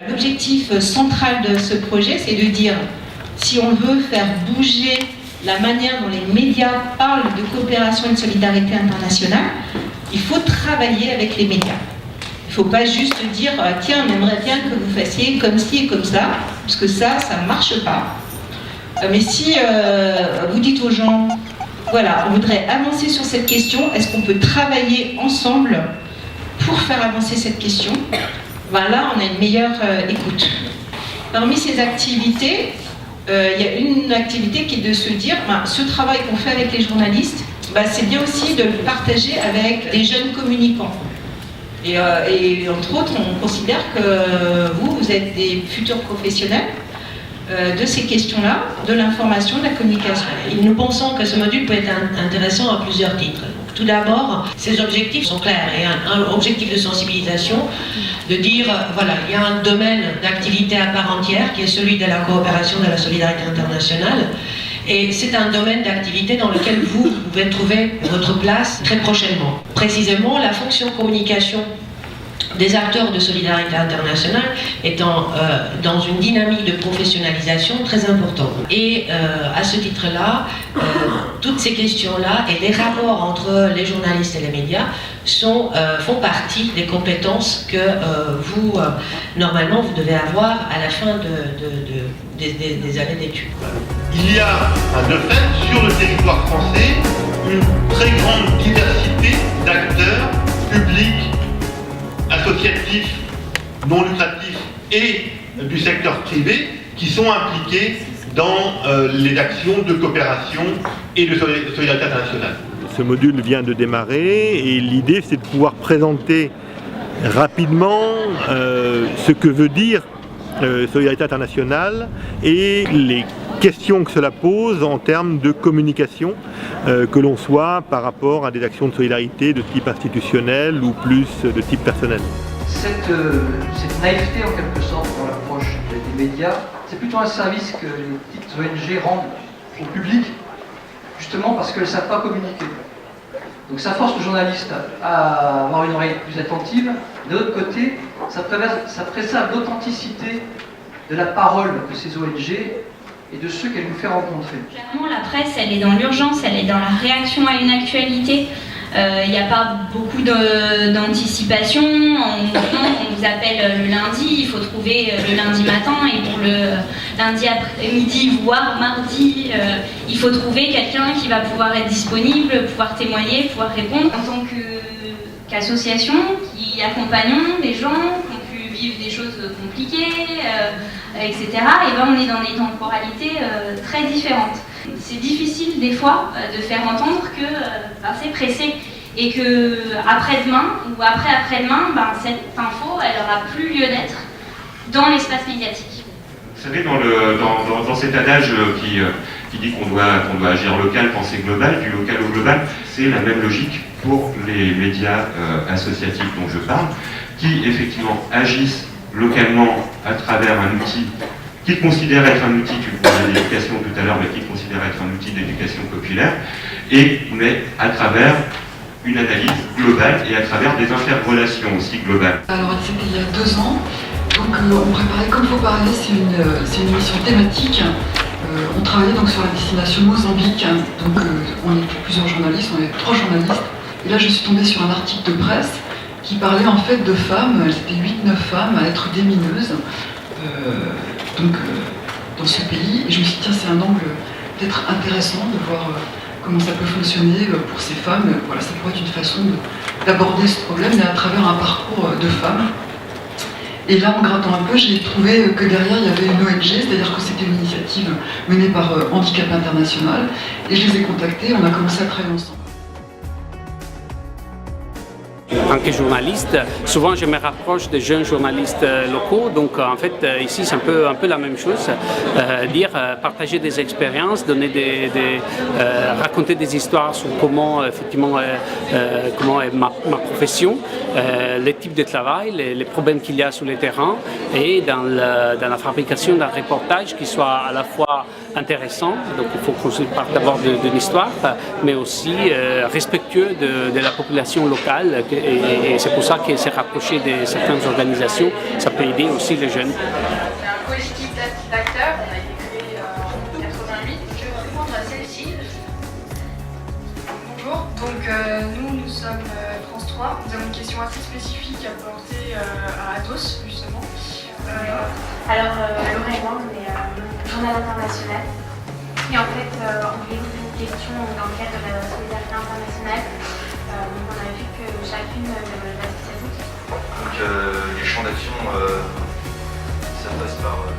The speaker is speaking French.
L'objectif central de ce projet, c'est de dire, si on veut faire bouger la manière dont les médias parlent de coopération et de solidarité internationale, il faut travailler avec les médias. Il ne faut pas juste dire « Tiens, on aimerait bien que vous fassiez comme ci et comme ça », parce que ça ne marche pas. Mais si vous dites aux gens « Voilà, on voudrait avancer sur cette question, est-ce qu'on peut travailler ensemble pour faire avancer cette question ?» Ben là, on a une meilleure écoute. Parmi ces activités, il y a une activité qui est de se dire, ce travail qu'on fait avec les journalistes, c'est bien aussi de le partager avec des jeunes communicants. Et entre autres, on considère que vous êtes des futurs professionnels de ces questions-là, de l'information, de la communication. Et nous pensons que ce module peut être intéressant à plusieurs titres. Tout d'abord, ces objectifs sont clairs et un objectif de sensibilisation, de dire, voilà, il y a un domaine d'activité à part entière qui est celui de la coopération, de la solidarité internationale. Et c'est un domaine d'activité dans lequel vous pouvez trouver votre place très prochainement. Précisément, la fonction communication des acteurs de solidarité internationale étant dans une dynamique de professionnalisation très importante. Et à ce titre-là, toutes ces questions-là et les rapports entre les journalistes et les médias font partie des compétences que vous, normalement, vous devez avoir à la fin des années d'études. Il y a, de fait, sur le territoire français, une très grande diversité d'acteurs publics, associatifs, non lucratifs et du secteur privé qui sont impliqués dans les actions de coopération et de solidarité internationale. Ce module vient de démarrer et l'idée c'est de pouvoir présenter rapidement ce que veut dire solidarité internationale et les questions que cela pose en termes de communication, que l'on soit par rapport à des actions de solidarité de type institutionnel ou plus de type personnel. Cette naïveté en quelque sorte dans l'approche des médias, c'est plutôt un service que les petites ONG rendent au public, justement parce qu'elles ne savent pas communiquer. Donc ça force le journaliste à avoir une oreille plus attentive. De l'autre côté, ça préserve l'authenticité de la parole de ces ONG et de ceux qu'elle nous fait rencontrer. Clairement, la presse, elle est dans l'urgence, elle est dans la réaction à une actualité. Il n'y a pas beaucoup d'anticipation. On vous appelle le lundi, il faut trouver le lundi matin, et pour le lundi après-midi, voire mardi, il faut trouver quelqu'un qui va pouvoir être disponible, pouvoir témoigner, pouvoir répondre. En tant qu'association qui accompagnons des gens qui ont pu vivre des choses compliquées, etc., et ben on est dans des temporalités très différentes. C'est difficile des fois de faire entendre que c'est pressé et que après-demain ou après-après-demain, cette info elle n'aura plus lieu d'être dans l'espace médiatique. Vous savez, dans cet adage qui dit qu'on doit agir local, penser global, du local au global, c'est la même logique pour les médias associatifs dont je parle, qui effectivement agissent localement à travers un outil qu'ils considèrent être un outil, tu parlais d'éducation tout à l'heure, mais qu'ils considèrent être un outil d'éducation populaire, mais à travers une analyse globale et à travers des interrelations aussi globales. Alors c'était il y a 2 ans, donc on préparait Comme faut parler, c'est une émission thématique. On travaillait donc sur la destination Mozambique, donc on était plusieurs journalistes, on avait 3 journalistes, et là je suis tombée sur un article de presse qui parlait en fait de femmes, elles étaient 8-9 femmes à être démineuses. Dans ce pays, et je me suis dit tiens, c'est un angle peut-être intéressant de voir comment ça peut fonctionner pour ces femmes. Voilà, ça pourrait être une façon d'aborder ce problème, mais à travers un parcours de femmes. Et là, en grattant un peu, j'ai trouvé que derrière il y avait une ONG, c'est-à-dire que c'était une initiative menée par Handicap International, et je les ai contactés, on a commencé à travailler ensemble. En tant que journaliste, souvent je me rapproche des jeunes journalistes locaux, donc en fait ici c'est un peu la même chose, partager des expériences, raconter des histoires sur comment effectivement comment est ma profession, les types de travail, les problèmes qu'il y a sur le terrain, et dans la fabrication d'un reportage qui soit à la fois intéressant, donc il faut qu'on se parte d'abord d'une histoire, mais aussi respectueux de la population locale et Et c'est pour ça que se rapprocher de certaines organisations, ça peut aider aussi les jeunes. C'est un collectif d'acteurs, on a été créé en 88. Je vais répondre à celle-ci. Bonjour, donc nous sommes France 3. Nous avons une question assez spécifique à porter à Athos, justement. Alors, Laura et moi, on est journal international. Et en fait, on voulait vous poser une question dans le cadre de la solidarité internationale. Donc, on a vu que chacune de nos associations. Donc, les champs d'action, ça passe par